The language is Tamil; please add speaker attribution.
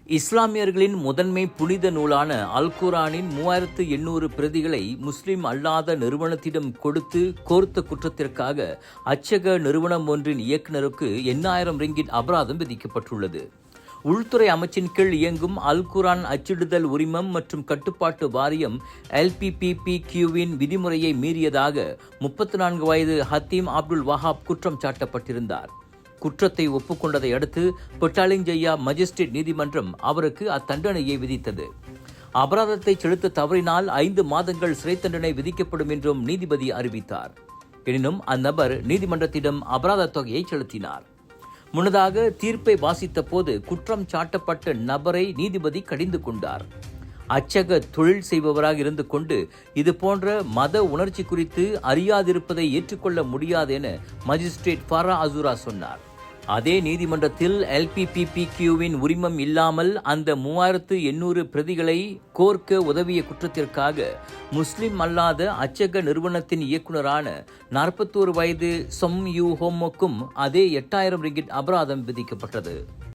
Speaker 1: இஸ்லாமியர்களின் முதன்மை புனித நூலான அல் குர்ஆனின் 3800 பிரதிகளை முஸ்லிம் அல்லாத நிறுவனத்திடம் கொடுத்து கோர்த்த குற்றத்திற்காக அச்சக நிறுவனம் ஒன்றின் இயக்குநருக்கு 8000 ரிங்கிட் அபராதம் விதிக்கப்பட்டுள்ளது. உள்துறை அமைச்சின் கீழ் இயங்கும் அல் குர்ஆன் அச்சிடுதல் உரிமம் மற்றும் கட்டுப்பாட்டு வாரியம் LPPPQவின் விதிமுறையை மீறியதாக 34 வயது ஹத்தீம் அப்துல் வஹாப் குற்றம் சாட்டப்பட்டிருந்தார். குற்றத்தை ஒப்புக்கொண்டதை அடுத்து பொட்டாலிங் ஜெயா மஜிஸ்ட்ரேட் நீதிமன்றம் அவருக்கு அத்தண்டனையை விதித்தது. அபராதத்தை செலுத்த தவறினால் 5 மாதங்கள் சிறை தண்டனை விதிக்கப்படும் என்றும் நீதிபதி அறிவித்தார். எனினும் அந்நபர் நீதிமன்றத்திடம் அபராத தொகையை செலுத்தினார். முன்னதாக தீர்ப்பை வாசித்த போது குற்றம் சாட்டப்பட்ட நபரை நீதிபதி கடிந்து கொண்டார். அச்சக தொழில் செய்பவராக இருந்து கொண்டு இதுபோன்ற மத உணர்ச்சி குறித்து அறியாதிருப்பதை ஏற்றுக்கொள்ள முடியாது என மஜிஸ்ட்ரேட் ஃபரா அசூரா சொன்னார். அதே நீதிமன்றத்தில் LPPPQவின் உரிமம் இல்லாமல் அந்த 3800 பிரதிகளை கோர்க்க உதவிய குற்றத்திற்காக முஸ்லிம் அல்லாத அச்சக நிறுவனத்தின் இயக்குநரான 41 வயது சொம் யூ ஹோமுக்கும் அதே 8000 ரிங்கிட் அபராதம் விதிக்கப்பட்டது.